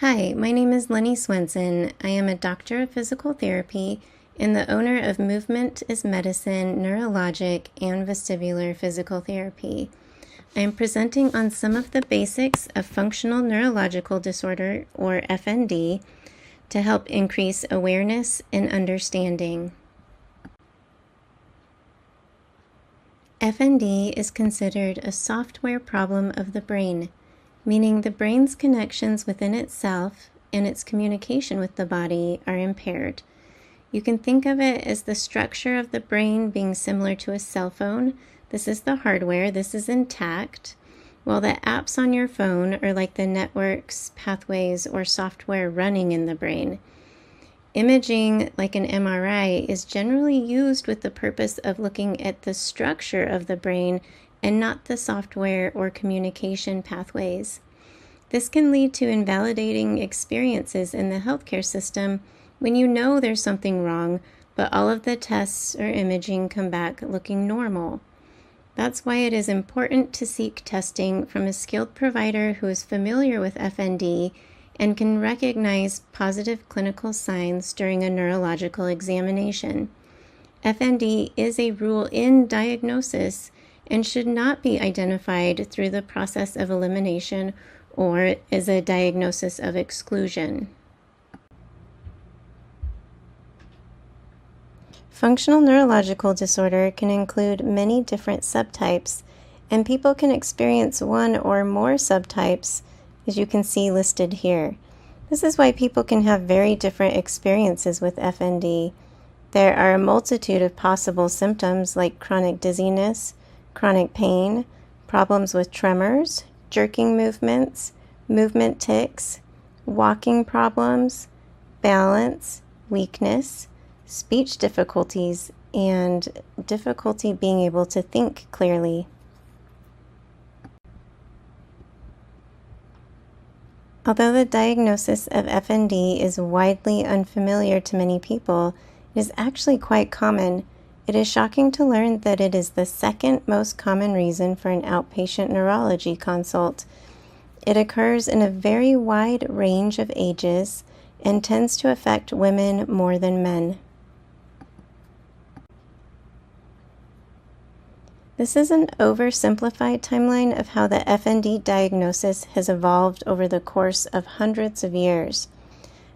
Hi, my name is Lenny Swenson. I am a doctor of physical therapy and the owner of Movement is Medicine, Neurologic, and Vestibular Physical Therapy. I am presenting on some of the basics of functional neurological disorder, or FND, to help increase awareness and understanding. FND is considered a software problem of the brain, meaning the brain's connections within itself and its communication with the body are impaired. You can think of it as the structure of the brain being similar to a cell phone. This is the hardware, this is intact, while the apps on your phone are like the networks, pathways, or software running in the brain. Imaging, like an MRI, is generally used with the purpose of looking at the structure of the brain and not the software or communication pathways. This can lead to invalidating experiences in the healthcare system when you know there's something wrong, but all of the tests or imaging come back looking normal. That's why it is important to seek testing from a skilled provider who is familiar with FND and can recognize positive clinical signs during a neurological examination. FND is a rule-in diagnosis and should not be identified through the process of elimination or as a diagnosis of exclusion. Functional neurological disorder can include many different subtypes, and people can experience one or more subtypes, as you can see listed here. This is why people can have very different experiences with FND. There are a multitude of possible symptoms like chronic dizziness, chronic pain, problems with tremors, jerking movements, movement tics, walking problems, balance, weakness, speech difficulties, and difficulty being able to think clearly. Although the diagnosis of FND is widely unfamiliar to many people, it is actually quite common. It is shocking to learn that it is the second most common reason for an outpatient neurology consult. It occurs in a very wide range of ages and tends to affect women more than men. This is an oversimplified timeline of how the FND diagnosis has evolved over the course of hundreds of years.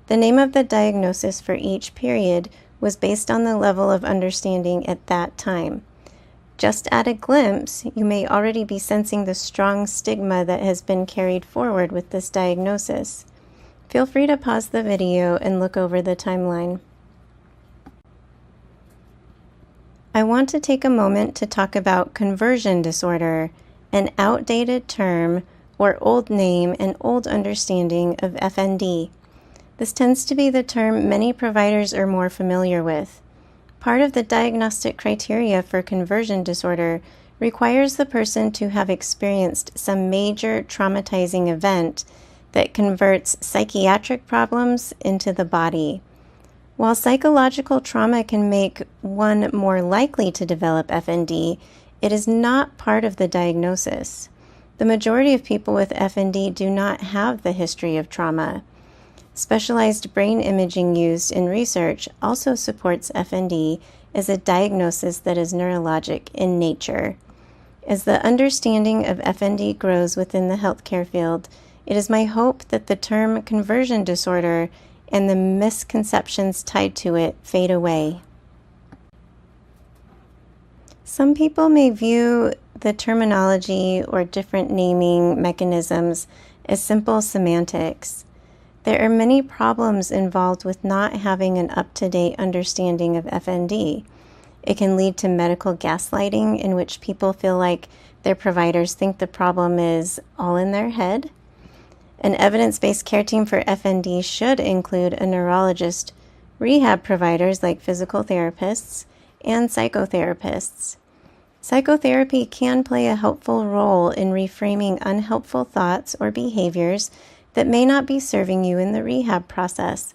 The name of the diagnosis for each period was based on the level of understanding at that time. Just at a glimpse, you may already be sensing the strong stigma that has been carried forward with this diagnosis. Feel free to pause the video and look over the timeline. I want to take a moment to talk about conversion disorder, an outdated term or old name and old understanding of FND. This tends to be the term many providers are more familiar with. Part of the diagnostic criteria for conversion disorder requires the person to have experienced some major traumatizing event that converts psychiatric problems into the body. While psychological trauma can make one more likely to develop FND, it is not part of the diagnosis. The majority of people with FND do not have the history of trauma. Specialized brain imaging used in research also supports FND as a diagnosis that is neurologic in nature. As the understanding of FND grows within the healthcare field, it is my hope that the term conversion disorder and the misconceptions tied to it fade away. Some people may view the terminology or different naming mechanisms as simple semantics. There are many problems involved with not having an up-to-date understanding of FND. It can lead to medical gaslighting, in which people feel like their providers think the problem is all in their head. An evidence-based care team for FND should include a neurologist, rehab providers like physical therapists, and psychotherapists. Psychotherapy can play a helpful role in reframing unhelpful thoughts or behaviors that may not be serving you in the rehab process.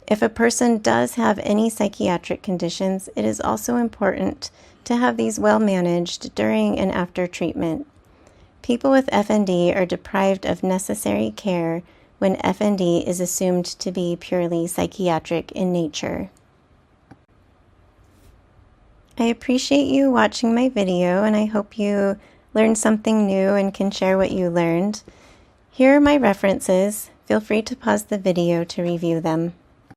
If a person does have any psychiatric conditions, it is also important to have these well managed during and after treatment. People with FND are deprived of necessary care when FND is assumed to be purely psychiatric in nature. I appreciate you watching my video, and I hope you learned something new and can share what you learned. Here are my references. Feel free to pause the video to review them.